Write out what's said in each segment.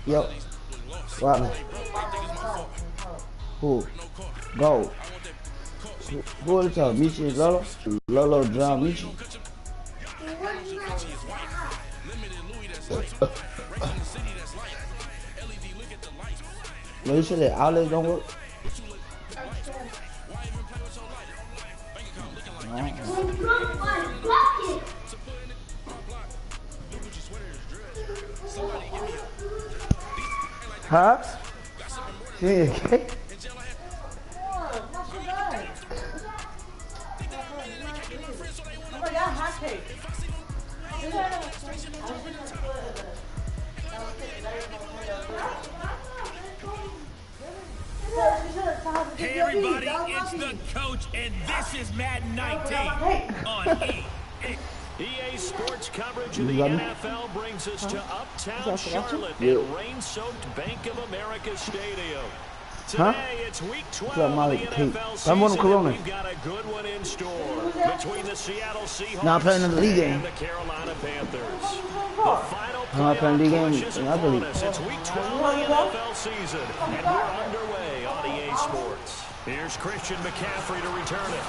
Yo, Rodney. Who? Go. Who is that? Michi and Lolo? Lolo, John, Michi. No, you said that outlets don't work? Huh? Yeah, okay. Hey everybody, it's the coach, and this is Madden 19 on EA Sports coverage of the NFL brings us to Uptown Charlotte at rain-soaked Bank of America Stadium. Today, it's week 12 of the NFL season, and we've got a good one in store between the Seattle Seahawks and the Carolina Panthers. The final playoff push is upon us. It's week 12 of the NFL season, and we're underway on EA Sports. Here's Christian McCaffrey to return it.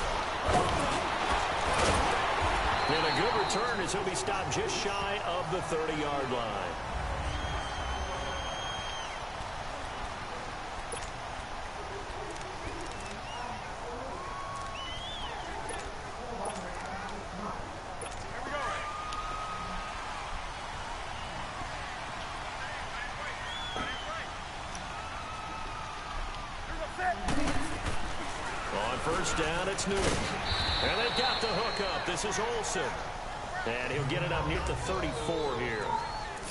And a good return as he'll be stopped just shy of the 30-yard line. On first down, it's Newton. And they've got the hook up. This is Olsen. And he'll get it up near the 34 here.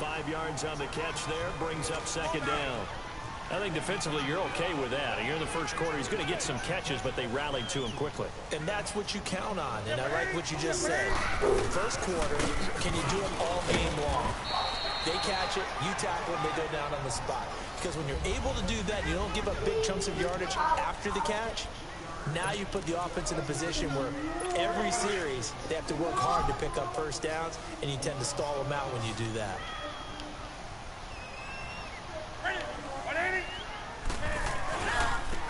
5 yards on the catch there. Brings up second down. I think defensively you're okay with that. Here in the first quarter, he's going to get some catches, but they rallied to him quickly. And that's what you count on. And I like what you just said. First quarter, can you do it all game long? They catch it, you tackle them, they go down on the spot. Because when you're able to do that, you don't give up big chunks of yardage after the catch. Now you put the offense in a position where every series they have to work hard to pick up first downs, and you tend to stall them out when you do that.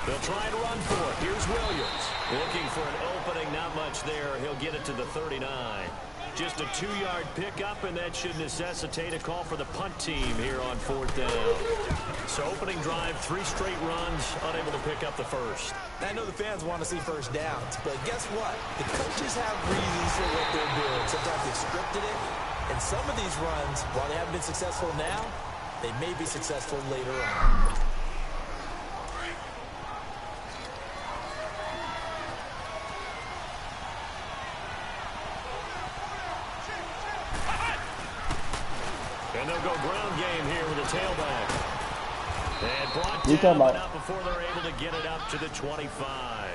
They'll try to run for it. Here's Williams. Looking for an opening, not much there. He'll get it to the 39. Just a 2-yard pickup, and that should necessitate a call for the punt team here on fourth down. So opening drive, 3 straight runs, unable to pick up the first. I know the fans want to see first downs, but guess what? The coaches have reasons for what they're doing. Sometimes they've scripted it, and some of these runs, while they haven't been successful now, they may be successful later on. And they'll go ground game here with a tailback. And brought down but not before they're able to get it up to the 25.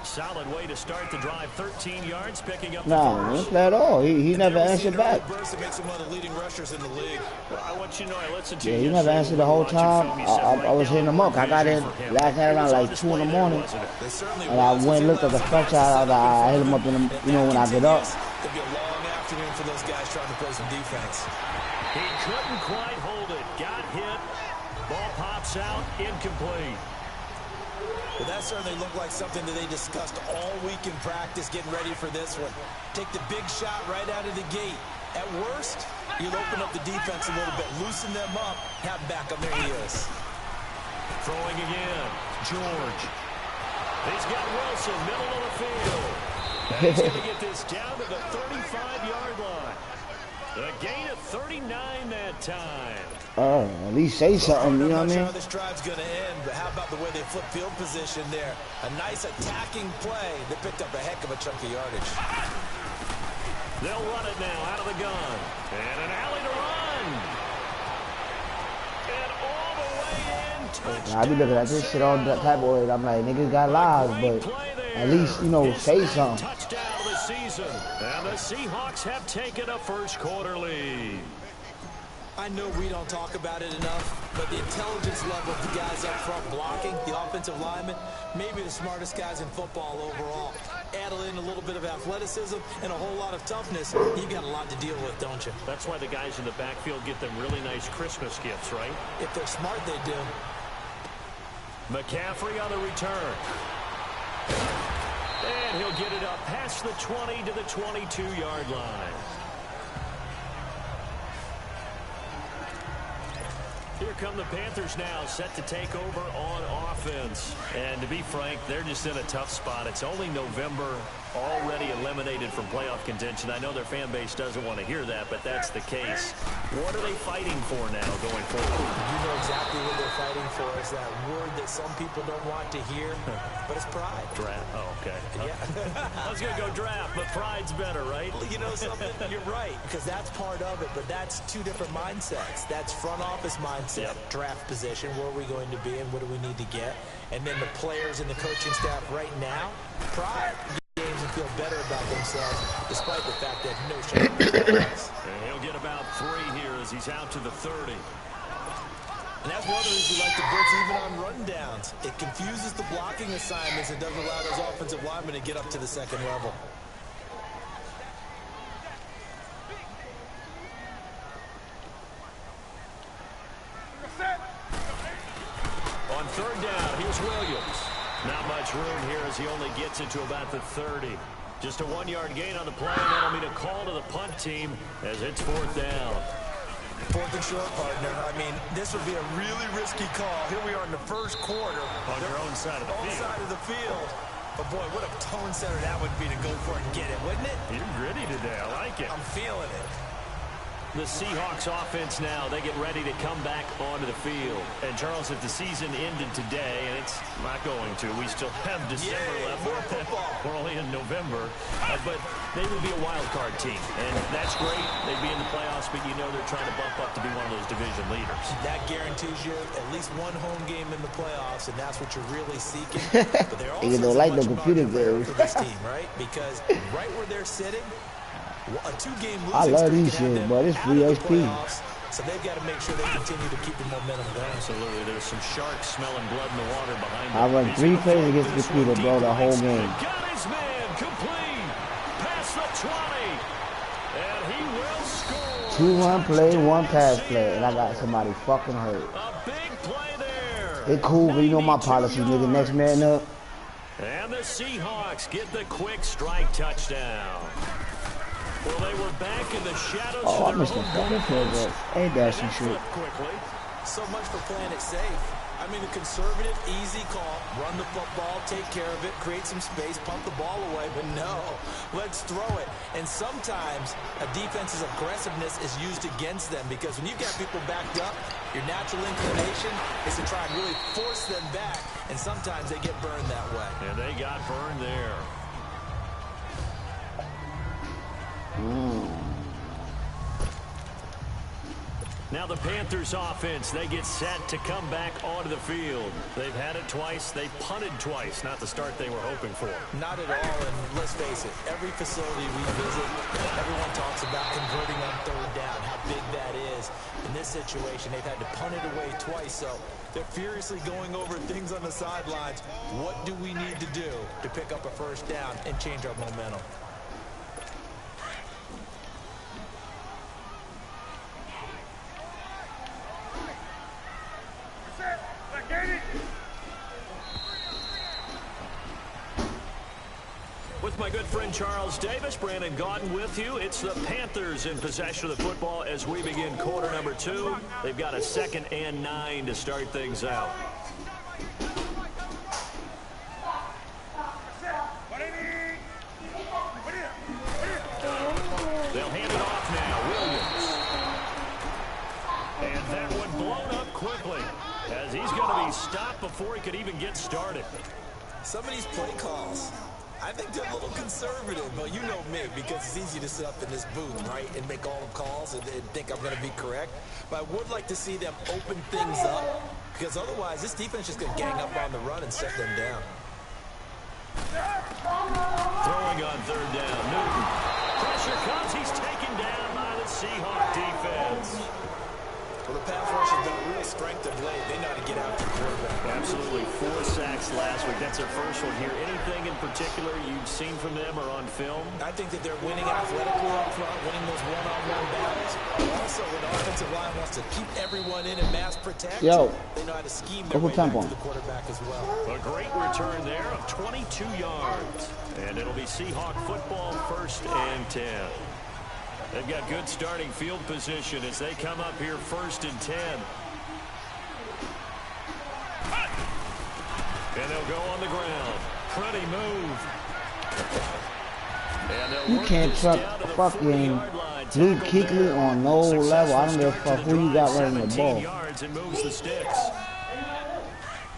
Solid way to start the drive. 13 yards, picking up the first. Not at all. He never answered back. Makes him one of the leading rushers in the league. Well, I want you to know I listened to you. He never answered the whole time. I was hitting him up. I got in last night around like 2 in the morning. And I went and looked at the front side. I hit him up in the, when I get up. It'll be a long afternoon for those guys trying to play some defense. He couldn't quite hold it. Got hit. Ball pops out. Incomplete. Well, that certainly looked like something that they discussed all week in practice, getting ready for this one. Take the big shot right out of the gate. At worst, you'll open up the defense a little bit, loosen them up, have them back on their heels. Throwing again. George. He's got Wilson, middle of the field. And he's going to get this down to the 35-yard line. A gain of 39 that time. At least say something, you know what I mean? How this drive's going to end, but how about the way they flip field position there? A nice attacking play that picked up a heck of a chunk of yardage. They'll run it now out of the gun. And an alley to run. And all the way in. Touchdown. I be looking at this shit all that type of way. I'm like, niggas got lives, but at least, you know, say something. Touchdown of the season. And the Seahawks have taken a first quarter lead. I know we don't talk about it enough, but the intelligence level of the guys up front blocking, the offensive linemen, maybe the smartest guys in football overall. Add in a little bit of athleticism and a whole lot of toughness, you got a lot to deal with, don't you? That's why the guys in the backfield get them really nice Christmas gifts, right? If they're smart, they do. McCaffrey on the return. And he'll get it up past the 20 to the 22-yard line. Here come the Panthers now, set to take over on offense. And to be frank, they're just in a tough spot. It's only November, already eliminated from playoff contention. I know their fan base doesn't want to hear that, but that's the case. What are they fighting for now going forward? You know exactly what they're fighting for. Is that word that some people don't want to hear, but it's pride. Draft. Oh, okay. Yeah. I was going to go draft, but pride's better, right? Well, you know something? You're right, because that's part of it, but that's two different mindsets. That's front office mindset, draft position, where are we going to be and what do we need to get? And then the players and the coaching staff right now, pride. Games and feel better about themselves, despite the fact that no shot. And he'll get about 3 here as he's out to the 30. And that's one of the reasons we like to blitz even on rundowns. It confuses the blocking assignments and doesn't allow those offensive linemen to get up to the second level. On third down, here's Williams. Not much room here as he only gets it to about the 30. Just a 1-yard gain on the play, and that'll mean a call to the punt team as it's 4th down. 4th and short, partner. I mean, this would be a really risky call. Here we are in the first quarter. On your own side of the field. Side of the field. But, boy, what a tone setter that would be to go for it and get it, wouldn't it? You're gritty today. I like it. I'm feeling it. The Seahawks offense now, they get ready to come back onto the field. And, Charles, if the season ended today, and it's not going to, we still have December left. We're only in November. But they would be a wild card team. And that's great. They'd be in the playoffs, but you know they're trying to bump up to be one of those division leaders. That guarantees you at least one home game in the playoffs, and that's what you're really seeking. But they're also don't like the computer games. for this team, right? Because right where they're sitting, a 2-game losing I love streak these can have shit, them but it's out of the 3 HP. playoffs, so they've got to make sure they continue to keep the momentum going. Absolutely. There's some sharks smelling blood in the water behind them. I run 3 plays against the computer, bro, the whole game. Got his man complete. Past the 20. And he will score. 2 run play, 1 pass play, and I got somebody fucking hurt. A big play there. It cool, but you know my policy, nigga. Next man up. And the Seahawks get the quick strike touchdown. Well, they were back in the shadows. Oh, I missed a double play. Ain't that some shit? Quickly. So much for playing it safe. I mean, a conservative, easy call. Run the football, take care of it, create some space, pump the ball away. But no, let's throw it. And sometimes a defense's aggressiveness is used against them because when you've got people backed up, your natural inclination is to try and really force them back. And sometimes they get burned that way. And they got burned there. Now the Panthers offense, they get set to come back onto the field. They've had it twice. They've punted twice. Not the start they were hoping for. Not at all, and let's face it, every facility we visit, everyone talks about converting on third down, how big that is. In this situation, they've had to punt it away twice, so they're furiously going over things on the sidelines. What do we need to do to pick up a first down and change our momentum? With my good friend Charles Davis, Brandon Gaudin with you. It's the Panthers in possession of the football as we begin quarter number 2. They've got a 2nd and 9 to start things out. They'll hand it off now. Williams. And that one blown up quickly as he's going to be stopped before he could even get started. Some of these play calls, I think they're a little conservative, but you know me, because it's easy to sit up in this booth, right, and make all the calls and think I'm going to be correct. But I would like to see them open things up, because otherwise this defense is going to gang up on the run and set them down. Throwing on third down, Newton. Pressure comes, he's taken down by the Seahawk defense. Well, the pass rush has been a real strength of late. They know how to get after the quarterback. Absolutely. 4 sacks last week. That's their first one here. Anything in particular you've seen from them or on film? I think that they're winning athletically up front, winning those one-on-one battles. Also, when the offensive line wants to keep everyone in and mass protect, they know how to scheme their way back to the quarterback as well. A great return there of 22 yards. And it'll be Seahawk football, 1st and 10. They've got good starting field position as they come up here 1st and 10. And they'll go on the ground. Pretty move. You can't trust fucking Luke Kuechly on no level. I don't give a fuck who you got running the ball. And moves the sticks.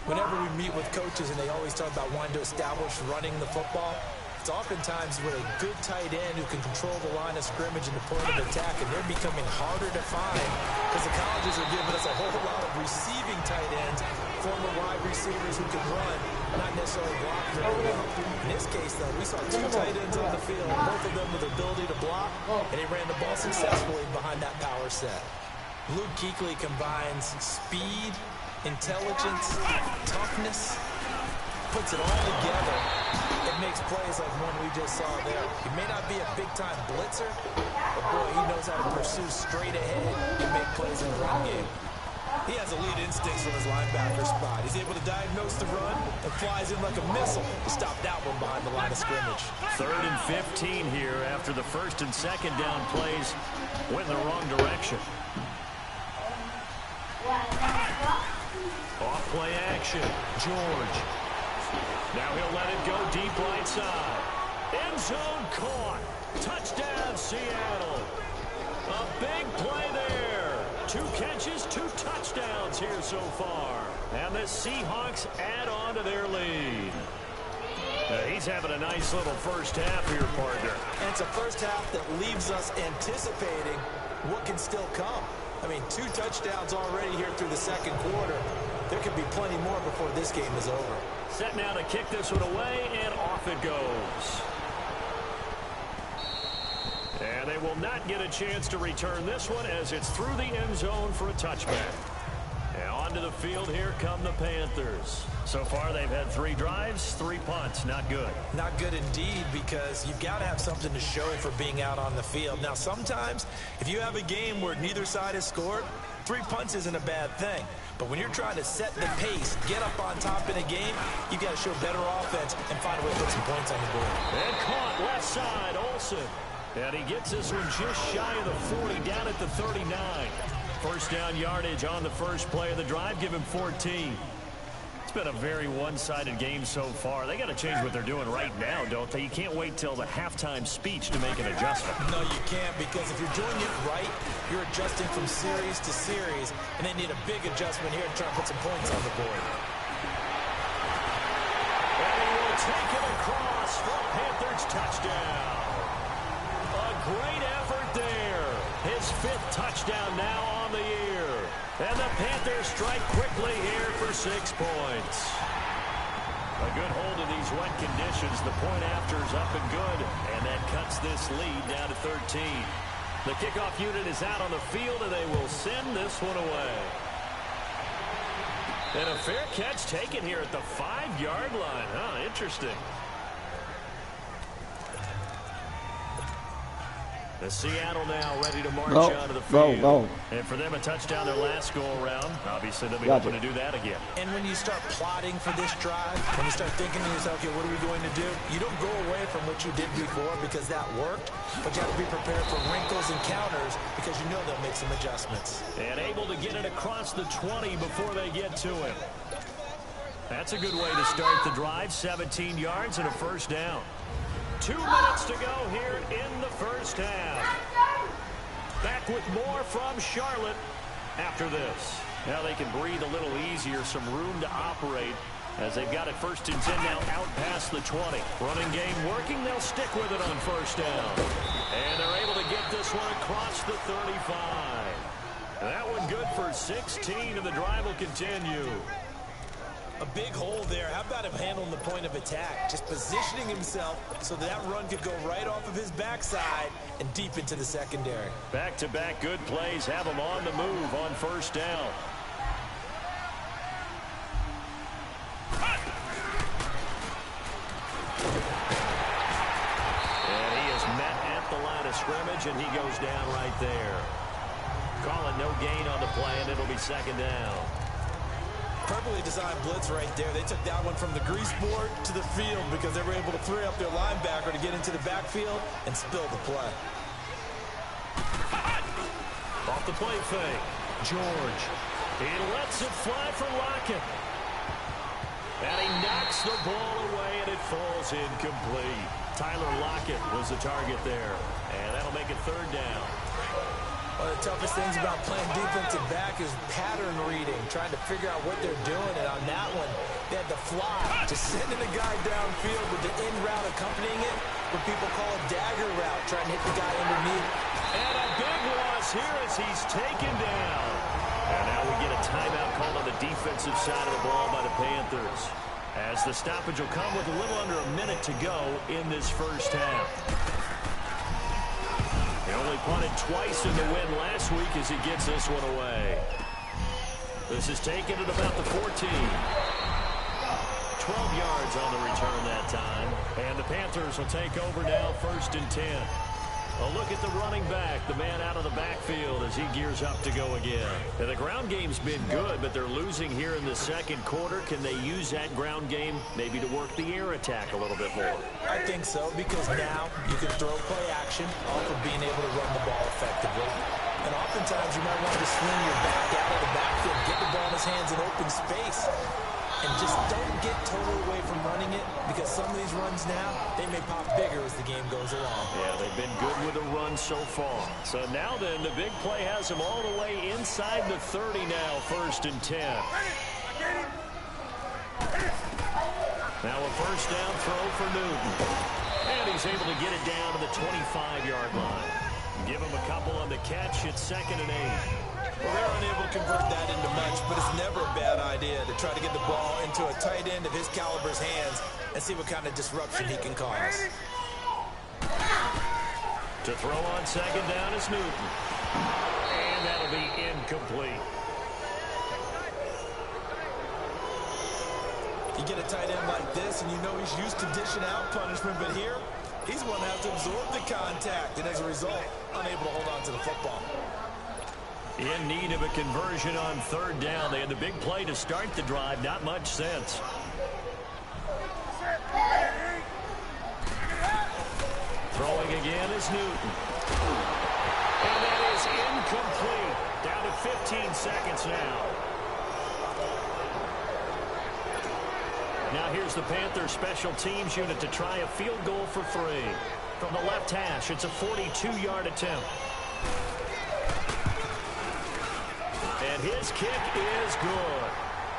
Whenever we meet with coaches and they always talk about wanting to establish running the football, it's oftentimes with a good tight end who can control the line of scrimmage and the point of attack, and they're becoming harder to find because the colleges are giving us a whole lot of receiving tight ends, former wide receivers who can run, not necessarily block very well. In this case, though, we saw 2 tight ends on the field, both of them with the ability to block, and they ran the ball successfully behind that power set. Luke Kuechly combines speed, intelligence, toughness, puts it all together. It makes plays like one we just saw there. He may not be a big-time blitzer, but boy, he knows how to pursue straight ahead and make plays in the run game. He has elite instincts from his linebacker spot. He's able to diagnose the run and flies in like a missile to stop that one behind the line of scrimmage. 3rd and 15 here after the 1st and 2nd down plays went in the wrong direction. Off play action. George. Now he'll let it go deep right side. End zone caught. Touchdown, Seattle. A big play there. 2 catches, 2 touchdowns here so far. And the Seahawks add on to their lead. He's having a nice little first half here, partner. And it's a first half that leaves us anticipating what can still come. I mean, 2 touchdowns already here through the 2nd quarter. There could be plenty more before this game is over. Set now to kick this one away, and off it goes. And they will not get a chance to return this one as it's through the end zone for a touchback. And onto the field here come the Panthers. So far they've had 3 drives, 3 punts. Not good. Not good indeed, because you've got to have something to show for being out on the field. Now sometimes if you have a game where neither side has scored, 3 punts isn't a bad thing. But when you're trying to set the pace, get up on top in a game, you've got to show better offense and find a way to put some points on the board. And caught left side, Olsen. And he gets this one just shy of the 40, down at the 39. First down yardage on the first play of the drive, give him 14. It's been a very one-sided game so far. They got to change what they're doing right now, don't they? You can't wait till the halftime speech to make an adjustment. No, you can't, because if you're doing it right, you're adjusting from series to series, and they need a big adjustment here to try and put some points on the board. And he will take it across for a Panthers touchdown. A great effort there. His 5th touchdown now on the year. And the Panthers strike quickly here for 6 points. A good hold of these wet conditions. The point after is up and good. And that cuts this lead down to 13. The kickoff unit is out on the field, and they will send this one away. And a fair catch taken here at the 5-yard line. Huh, interesting. The Seattle now ready to march onto the field. And for them, a touchdown their last go-around. Obviously, they'll be hoping to do that again. And when you start plotting for this drive, when you start thinking to yourself, okay, what are we going to do? You don't go away from what you did before because that worked, but you have to be prepared for wrinkles and counters because you know they'll make some adjustments. And able to get it across the 20 before they get to him. That's a good way to start the drive. 17 yards and a first down. 2 minutes to go here in the first half. Back with more from Charlotte after this. Now they can breathe a little easier, some room to operate as they've got it 1st and 10 now out past the 20. Running game working, they'll stick with it on first down. And they're able to get this one across the 35. That one good for 16, and the drive will continue. A big hole there. How about him handling the point of attack? Just positioning himself so that run could go right off of his backside and deep into the secondary. Back-to-back good plays have him on the move on first down. And he is met at the line of scrimmage, and he goes down right there. Calling no gain on the play, and it'll be second down. Perfectly designed blitz right there. They took that one from the grease board to the field because they were able to free up their linebacker to get into the backfield and spill the play. Off the play fake. George. He lets it fly for Lockett. And he knocks the ball away, and it falls incomplete. Tyler Lockett was the target there. And that'll make it third down. One of the toughest things about playing defensive back is pattern reading, trying to figure out what they're doing. And on that one, they had the fly, just sending a guy downfield with the in route accompanying it, what people call a dagger route, trying to hit the guy underneath. And a big loss here as he's taken down. And now we get a timeout called on the defensive side of the ball by the Panthers, as the stoppage will come with a little under a minute to go in this first half. He only punted twice in the win last week as he gets this one away. This is taken at about the 14. 12 yards on the return that time. And the Panthers will take over now, 1st and 10. A look at the running back, the man out of the backfield as he gears up to go again. And the ground game's been good, but they're losing here in the second quarter. Can they use that ground game maybe to work the air attack a little bit more? I think so, because now you can throw play action off of being able to run the ball effectively. And oftentimes you might want to swing your back out of the backfield, get the ball in his hands in open space. And just don't get totally away from running it, because some of these runs now, they may pop bigger as the game goes along. Yeah, they've been good with the run so far. So now then, the big play has them all the way inside the 30 now, 1st and 10. Now a first down throw for Newton. And he's able to get it down to the 25-yard line. Give him a couple on the catch. It's 2nd and 8. Well, they're unable to convert that into much, but it's never a bad idea to try to get the ball into a tight end of his caliber's hands and see what kind of disruption he can cause. To throw on 2nd down is Newton. And that'll be incomplete. You get a tight end like this, and you know he's used to dishing out punishment, but here, he's one that has to absorb the contact, and as a result, unable to hold on to the football. In need of a conversion on 3rd down. They had the big play to start the drive. Not much sense. Throwing again is Newton. And that is incomplete. Down to 15 seconds now. Now here's the Panthers special teams unit to try a field goal for 3. From the left hash, it's a 42-yard attempt. And his kick is good.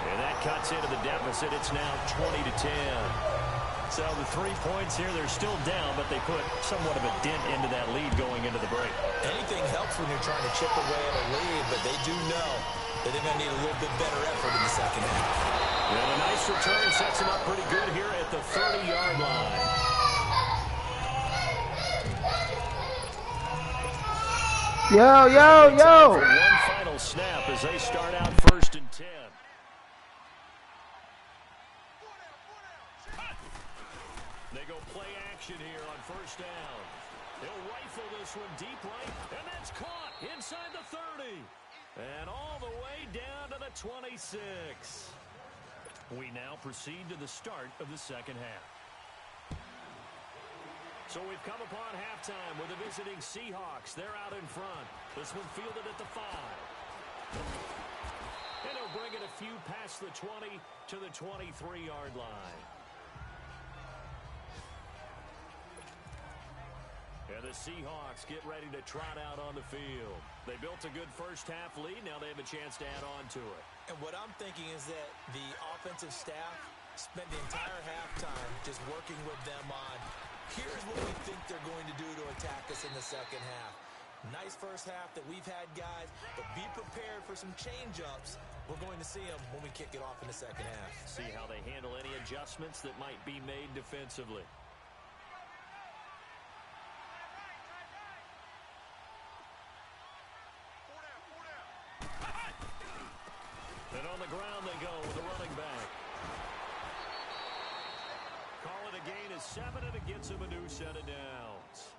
And that cuts into the deficit. It's now 20-10. So the 3 points here, they're still down, but they put somewhat of a dent into that lead going into the break. Anything helps when you're trying to chip away at a lead, but they do know that they're going to need a little bit better effort in the second half. Well, a nice return sets them up pretty good here at the 30-yard line. Yo. One final snap as they start out 1st and 10. They go play action here on 1st down. He'll rifle this one deep right, and that's caught inside the 30. And all the way down to the 26. We now proceed to the start of the second half. So we've come upon halftime with the visiting Seahawks. They're out in front. This one fielded at the 5. And he'll bring it a few past the 20 to the 23-yard line. And the Seahawks get ready to trot out on the field. They built a good first half lead. Now they have a chance to add on to it. And what I'm thinking is that the offensive staff spent the entire halftime just working with them on, here's what we think they're going to do to attack us in the second half. Nice first half that we've had, guys, but be prepared for some change-ups We're going to see him when we kick it off in the second half. See how they handle any adjustments that might be made defensively. And on the ground they go with the running back. Call it a gain of 7, and it gets him a new set of downs.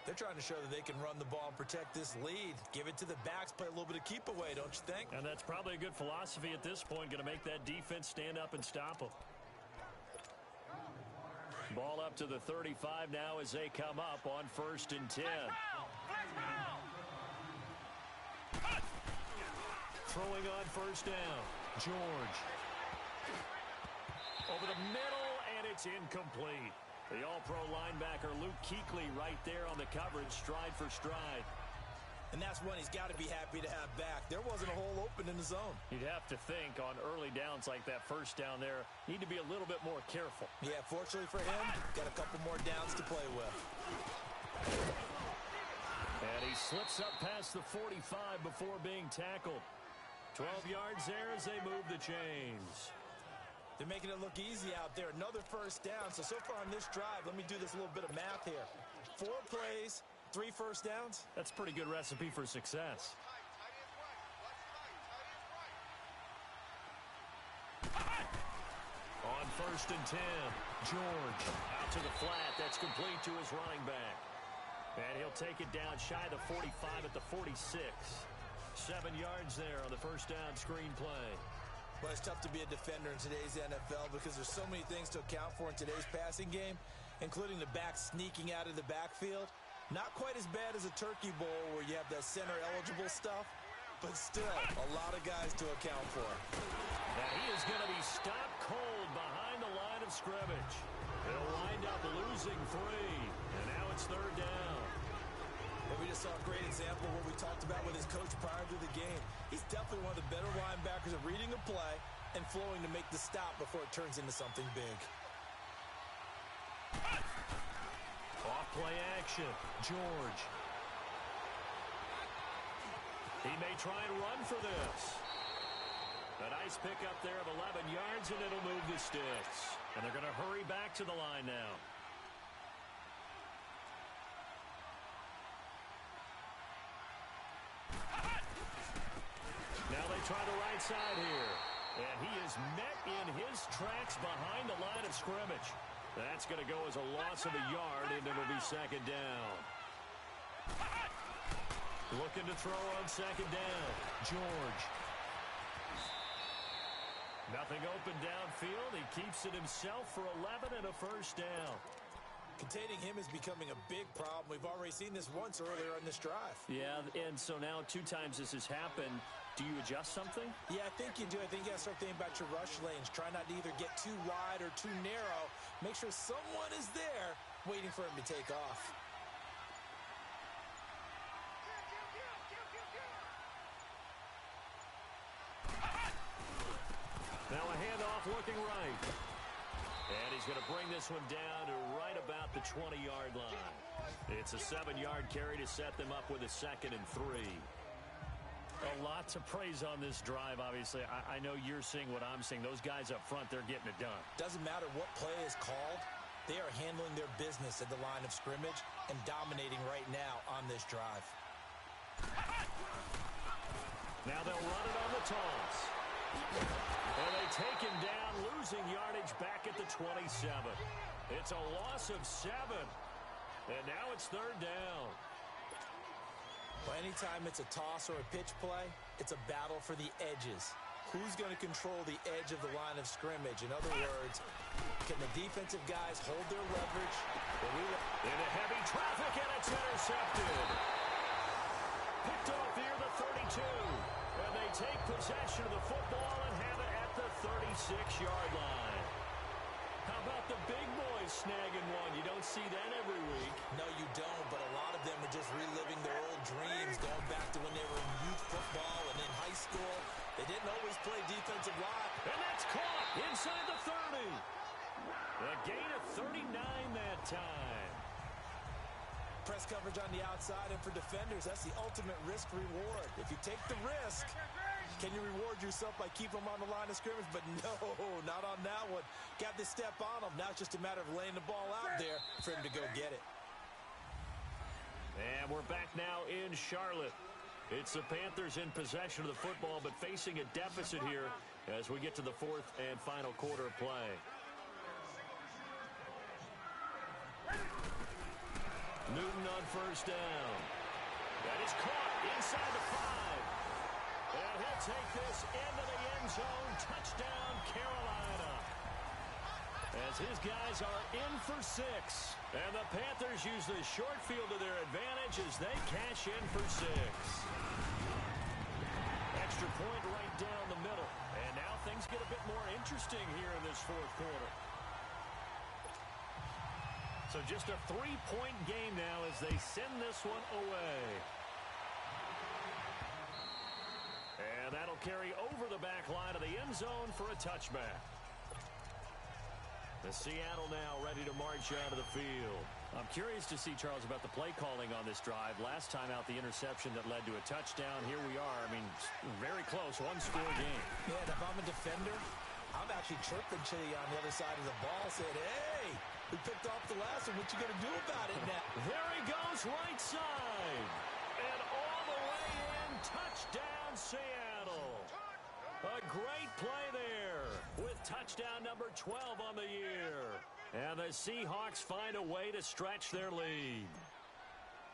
They're trying to show that they can run the ball and protect this lead. Give it to the backs, play a little bit of keep away, don't you think? And that's probably a good philosophy at this point, going to make that defense stand up and stop them. Ball up to the 35 now as they come up on 1st and 10. Throwing on 1st down. George. Over the middle, and it's incomplete. The all-pro linebacker Luke Kuechly right there on the coverage, stride for stride. And that's one he's got to be happy to have back. There wasn't a hole open in the zone. You'd have to think on early downs like that 1st down there, need to be a little bit more careful. Yeah, fortunately for him, got a couple more downs to play with. And he slips up past the 45 before being tackled. 12 yards there as they move the chains. They're making it look easy out there. Another 1st down. So far on this drive, let me do this little bit of math here. 4 plays, 3 1st downs. That's a pretty good recipe for success. On 1st and 10, George out to the flat. That's complete to his running back. And he'll take it down shy of the 45 at the 46. 7 yards there on the 1st down screen play. But it's tough to be a defender in today's NFL because there's so many things to account for in today's passing game, including the back sneaking out of the backfield. Not quite as bad as a turkey bowl where you have that center-eligible stuff, but still a lot of guys to account for. Now he is going to be stopped cold behind the line of scrimmage. They'll wind up losing 3, and now it's 3rd down. And we just saw a great example of what we talked about with his coach prior to the game. He's definitely one of the better linebackers of reading a play and flowing to make the stop before it turns into something big. Off play action. George. He may try and run for this. A nice pickup there of 11 yards, and it'll move the sticks. And they're going to hurry back to the line now. Now they try the right side here. And he is met in his tracks behind the line of scrimmage. That's going to go as a loss of a yard, and it'll be 2nd down. Looking to throw on 2nd down. George. Nothing open downfield. He keeps it himself for 11 and a 1st down. Containing him is becoming a big problem. We've already seen this once earlier on this drive. Yeah, and so now 2 times this has happened. Do you adjust something? Yeah, I think you do. I think you got to start thinking about your rush lanes. Try not to either get too wide or too narrow. Make sure someone is there waiting for him to take off. Now a handoff looking right. And he's going to bring this one down to right about the 20-yard line. It's a 7-yard carry to set them up with a 2nd and 3. A lot to praise on this drive, obviously. I know you're seeing what I'm seeing. Those guys up front, they're getting it done. Doesn't matter what play is called. They are handling their business at the line of scrimmage and dominating right now on this drive. Now they'll run it on the toss. And they take him down, losing yardage back at the 27. It's a loss of 7. And now it's 3rd down. Well, anytime it's a toss or a pitch play, it's a battle for the edges. Who's going to control the edge of the line of scrimmage? In other words, can the defensive guys hold their leverage? Into heavy traffic, and it's intercepted. Picked off near the 32. And they take possession of the football and have it at the 36-yard line. How about the big boys snagging one? You don't see that every week. No, you don't, but a lot of them are just reliving their old dreams, going back to when they were in youth football and in high school. They didn't always play defensive line. And that's caught inside the 30. A gain of 39 that time. Press coverage on the outside, and for defenders, that's the ultimate risk reward. If you take the risk, Can you reward yourself by keeping them on the line of scrimmage? But no, not on that one. Got to step on them. Now it's just a matter of laying the ball out there for him to go get it. And we're back now in Charlotte. It's the Panthers in possession of the football, but facing a deficit here as we get to the fourth and final quarter of play. Newton on first down. That is caught inside the 5. And he'll take this into the end zone. Touchdown, Carolina. As his guys are in for 6. And the Panthers use the short field to their advantage as they cash in for 6. Extra point right down the middle. And now things get a bit more interesting here in this fourth quarter. So just a 3-point game now as they send this one away. And that'll carry over the back line of the end zone for a touchback. The Seattle now ready to march out of the field. I'm curious to see, Charles, about the play calling on this drive. Last time out, the interception that led to a touchdown. Here we are. I mean, very close, one-score game. Yeah, and if I'm a defender, I'm actually chirping to you on the other side of the ball, saying, hey, we picked off the last one. What you going to do about it now? There he goes, right side. And all the way in, touchdown, Seattle. A great play there with touchdown number 12 on the year. And the Seahawks find a way to stretch their lead.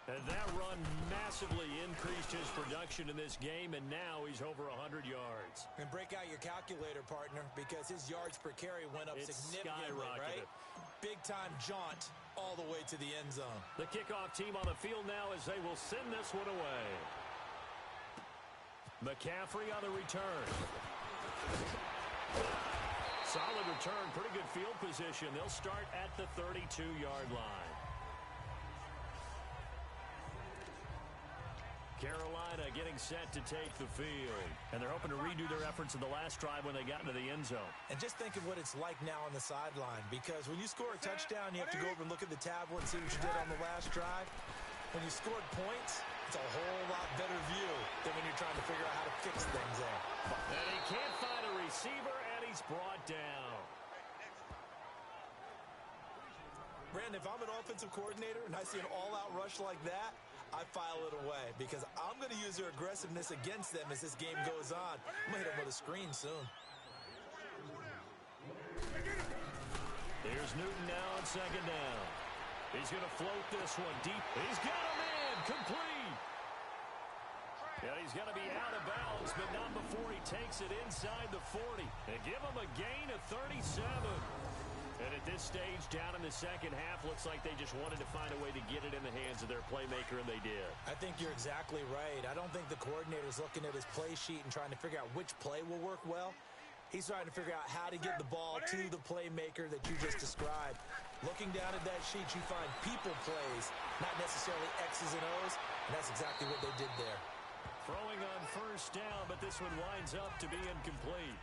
And that run massively increased his production in this game, and now he's over 100 yards. And break out your calculator, partner, because his yards per carry went up significantly, right? Big-time jaunt all the way to the end zone. The kickoff team on the field now as they will send this one away. McCaffrey on the return. Solid return, pretty good field position. They'll start at the 32-yard line. Carolina getting set to take the field. And they're hoping to redo their efforts in the last drive when they got into the end zone. And just think of what it's like now on the sideline, because when you score a touchdown, you have to go over and look at the tablet and see what you did on the last drive. When you scored points, it's a whole lot better view than when you're trying to figure out how to fix things there. And he can't find a receiver, and he's brought down. Brandon, if I'm an offensive coordinator and I see an all-out rush like that, I file it away because I'm going to use their aggressiveness against them as this game goes on. I'm going to hit them with a screen soon. Here's Newton now on second down. He's going to float this one deep. He's got him in. Complete. Yeah, he's going to be out of bounds, but not before he takes it inside the 40. And give him a gain of 37. And at this stage, down in the second half, looks like they just wanted to find a way to get it in the hands of their playmaker, and they did. I think you're exactly right. I don't think the coordinator's looking at his play sheet and trying to figure out which play will work well. He's trying to figure out how to get the ball to the playmaker that you just described. Looking down at that sheet, you find people plays, not necessarily X's and O's, and that's exactly what they did there. Throwing on first down, but this one winds up to be incomplete.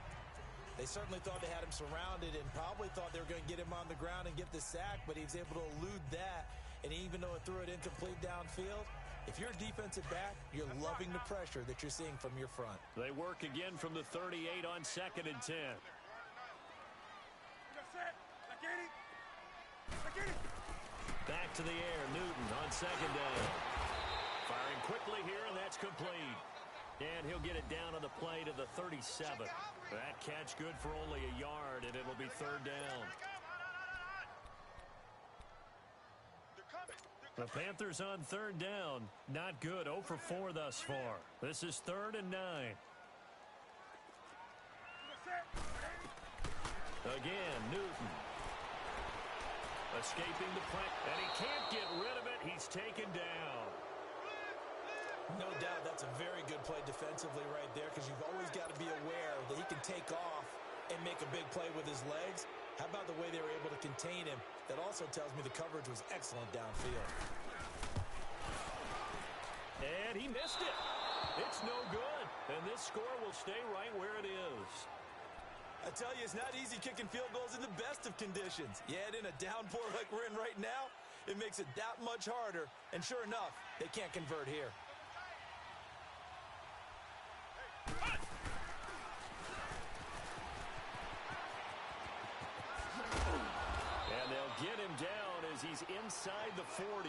They certainly thought they had him surrounded and probably thought they were going to get him on the ground and get the sack, but he was able to elude that. And even though it threw it incomplete downfield, if you're a defensive back, you're loving the pressure that you're seeing from your front. They work again from the 38 on 2nd and 10. Back to the air, Newton on second down. Firing quickly here, and that's complete. And he'll get it down on the play to the 37. That catch good for only a yard, and it'll be third down. The Panthers on third down. Not good. 0 for 4 thus far. This is 3rd and 9. Again, Newton. Escaping the pressure. And he can't get rid of it. He's taken down. No doubt that's a very good play defensively right there, because you've always got to be aware that he can take off and make a big play with his legs. How about the way they were able to contain him? That also tells me the coverage was excellent downfield. And he missed it. It's no good. And this score will stay right where it is. I tell you, it's not easy kicking field goals in the best of conditions. You add in a downpour like we're in right now, it makes it that much harder. And sure enough, they can't convert here. he's inside the 40.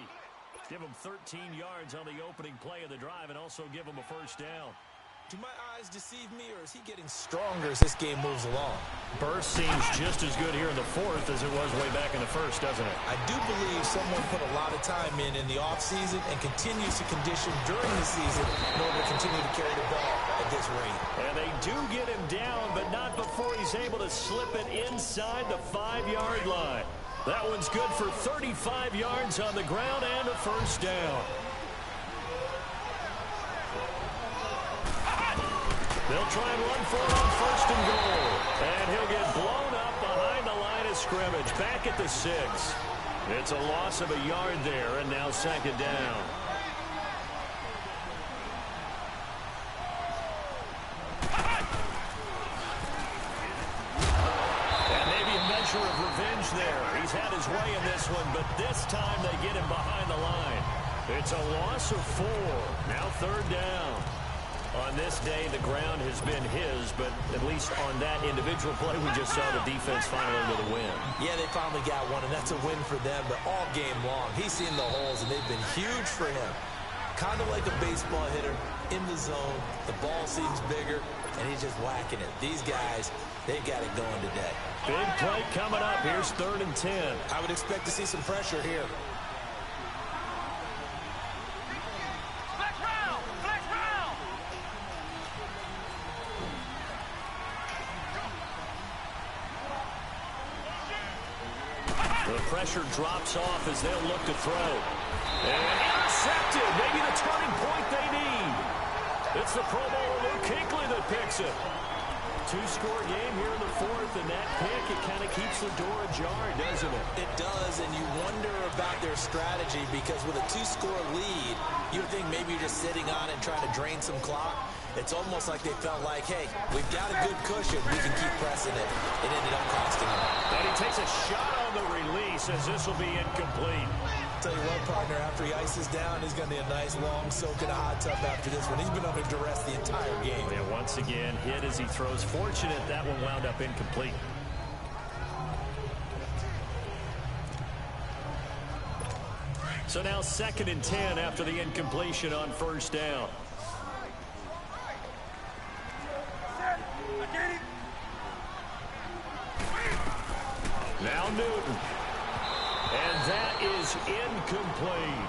Give him 13 yards on the opening play of the drive and also give him a first down. Do my eyes deceive me, or is he getting stronger as this game moves along? Burst seems just as good here in the fourth as it was way back in the first, doesn't it? I do believe someone put a lot of time in the offseason and continues to condition during the season in order to continue to carry the ball at this rate. And they do get him down, but not before he's able to slip it inside the 5-yard line. That one's good for 35 yards on the ground and a first down. They'll try and run for it on first and goal. And he'll get blown up behind the line of scrimmage. Back at the 6. It's a loss of a yard there, and now second down. And maybe a measure of revenge there. He's had his way in this one, but this time they get him behind the line. It's a loss of 4. Now third down. On this day, the ground has been his, but at least on that individual play, we just saw the defense finally with a win. Yeah, they finally got one, and that's a win for them, but all game long, he's seen the holes, and they've been huge for him. Kind of like a baseball hitter in the zone. The ball seems bigger, and he's just whacking it. These guys, they've got it going today. Big play coming up. Here's 3rd and 10. I would expect to see some pressure here. The pressure drops off as they'll look to throw. And intercepted. Maybe the turning point they need. It's the Pro Bowler Luke Kuechly that picks it. 2-score game here in the 4th, and that pick, it kind of keeps the door ajar, doesn't it? It does, and you wonder about their strategy because with a 2-score lead, you would think maybe you're just sitting on it trying to drain some clock. It's almost like they felt like, hey, we've got a good cushion. We can keep pressing it. It ended up costing him. And he takes a shot on the release as this will be incomplete. Tell you what, partner, after he ices down, he's going to need a nice long soak in a hot tub after this one. He's been under duress the entire game. And once again, hit as he throws. Fortunate that one wound up incomplete. So now 2nd and 10 after the incompletion on first down. Now Newton. And that is incomplete.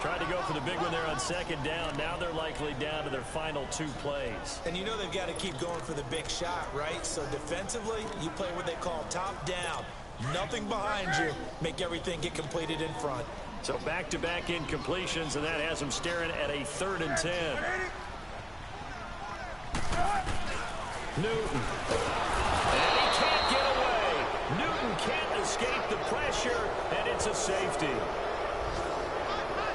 Tried to go for the big one there on 2nd down. Now they're likely down to their final 2 plays. And you know they've got to keep going for the big shot, right? So defensively, you play what they call top down. Nothing behind you. Make everything get completed in front. So back-to-back incompletions, and that has them staring at a 3rd and 10. Newton. And he can't get away. Newton can't escape the pressure, and it's a safety.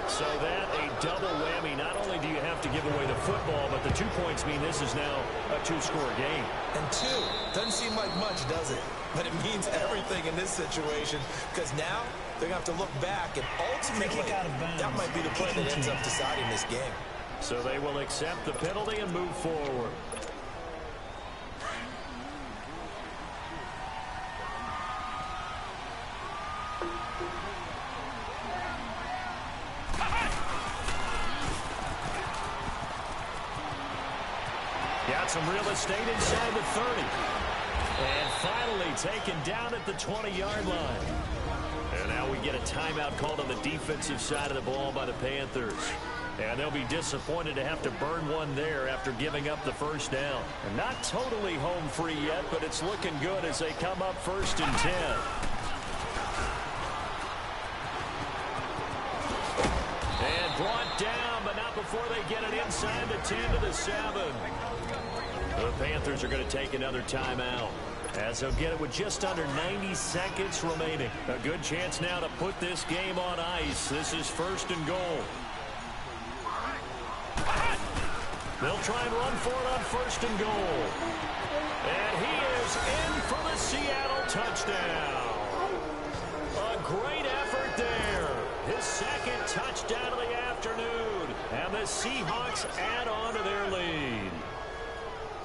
So that a double whammy. Not only do you have to give away the football, but the 2 points mean this is now a 2-score game. And 2 doesn't seem like much, does it? But it means everything in this situation because now they're going to have to look back, and ultimately that might be the play that ends up deciding this game. So they will accept the penalty and move forward. Got some real estate inside the 30. And finally taken down at the 20-yard line. And now we get a timeout called on the defensive side of the ball by the Panthers. And they'll be disappointed to have to burn one there after giving up the first down. And not totally home free yet, but it's looking good as they come up 1st and 10. And brought down, but not before they get it inside the 10 to the 7. The Panthers are going to take another timeout as they'll get it with just under 90 seconds remaining. A good chance now to put this game on ice. This is 1st and goal. They'll try and run for it on 1st and goal. And he is in for the Seattle touchdown. A great effort there. His 2nd touchdown of the afternoon. And the Seahawks add on to their lead.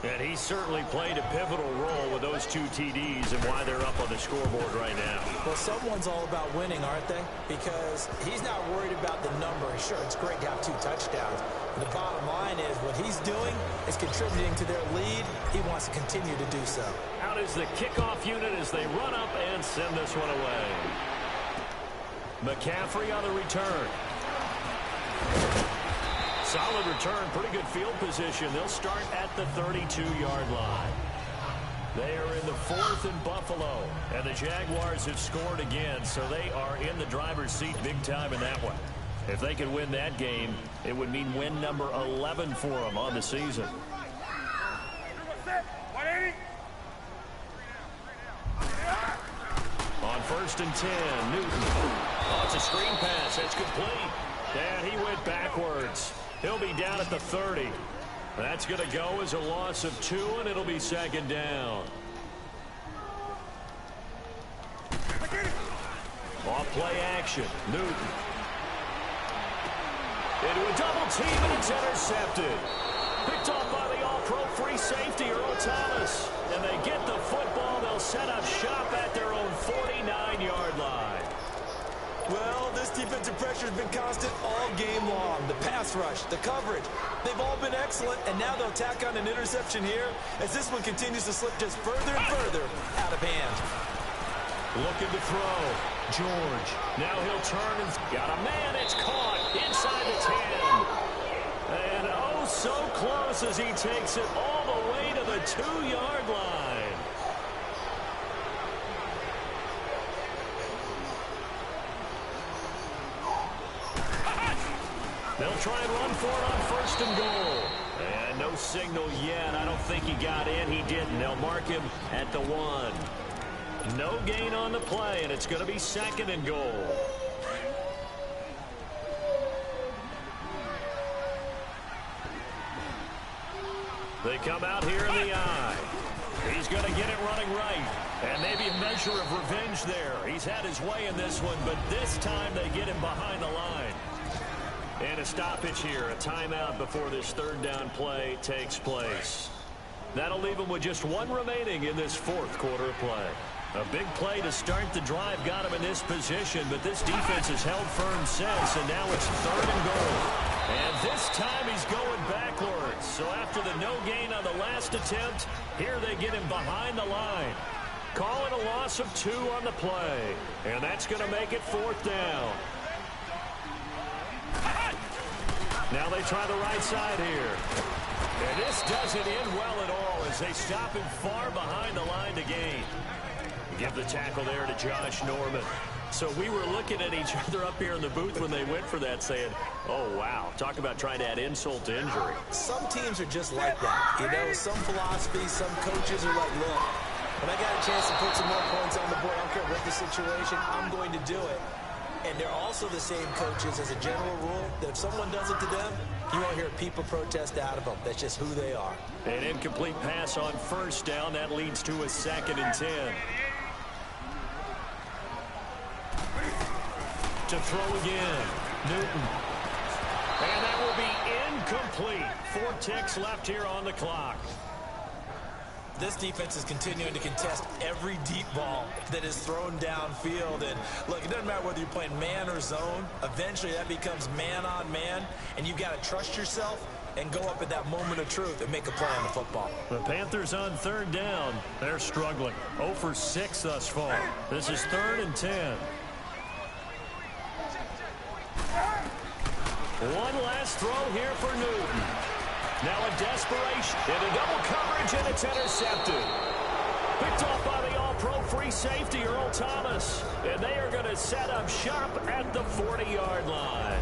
And he certainly played a pivotal role with those 2 TDs and why they're up on the scoreboard right now. Well, someone's all about winning, aren't they? Because he's not worried about the number. Sure, it's great to have 2 touchdowns. But the bottom line is what he's doing is contributing to their lead. He wants to continue to do so. Out is the kickoff unit as they run up and send this one away. McCaffrey on the return. Solid return, pretty good field position. They'll start at the 32-yard line. They are in the 4th in Buffalo, and the Jaguars have scored again, so they are in the driver's seat big time in that one. If they could win that game, it would mean win number 11 for them on the season. On 1st and 10, Newton. Oh, it's a screen pass. It's complete. And he went backwards. He'll be down at the 30. That's going to go as a loss of 2, and it'll be 2nd down. Off play action. Newton. Into a double team, and it's intercepted. Picked off by the all-pro free safety, Earl Thomas. And they get the football. They'll set up shop at their own 49-yard line. Well, this defensive pressure has been constant all game long. The pass rush, the coverage, they've all been excellent, and now they'll tack on an interception here as this one continues to slip just further and further out of hand. Looking to throw. George. Now he'll turn and got a man. It's caught inside the 10. And oh, so close as he takes it all the way to the 2-yard line. They'll try and run for it on 1st and goal. And no signal yet. I don't think he got in. He didn't. They'll mark him at the 1. No gain on the play, and it's going to be 2nd and goal. They come out here in the eye. He's going to get it running right. And maybe a measure of revenge there. He's had his way in this one, but this time they get him behind the line. And a stoppage here, a timeout before this 3rd down play takes place. That'll leave them with just 1 remaining in this 4th quarter of play. A big play to start the drive got him in this position, but this defense has held firm since, and now it's 3rd and goal. And this time he's going backwards. So after the no gain on the last attempt, here they get him behind the line. Calling a loss of 2 on the play. And that's going to make it 4th down. Now they try the right side here. And this doesn't end well at all as they stop him far behind the line to gain. Give the tackle there to Josh Norman. So we were looking at each other up here in the booth when they went for that saying, oh, wow, talk about trying to add insult to injury. Some teams are just like that. You know, some philosophies, some coaches are like, look, when I got a chance to put some more points on the board, I don't care what the situation, I'm going to do it. And they're also the same coaches as a general rule that if someone does it to them, you won't hear people protest out of them. That's just who they are. An incomplete pass on 1st down. That leads to a 2nd and 10. To throw again. Newton. And that will be incomplete. 4 ticks left here on the clock. This defense is continuing to contest every deep ball that is thrown downfield. And look, it doesn't matter whether you're playing man or zone. Eventually that becomes man on man, and you've got to trust yourself and go up at that moment of truth and make a play on the football. The Panthers on 3rd down. They're struggling. 0 for 6 thus far. This is 3rd and 10. One last throw here for Newton. Now a desperation into double coverage, and it's intercepted. Picked off by the all-pro free safety, Earl Thomas. And they are going to set up shop at the 40-yard line.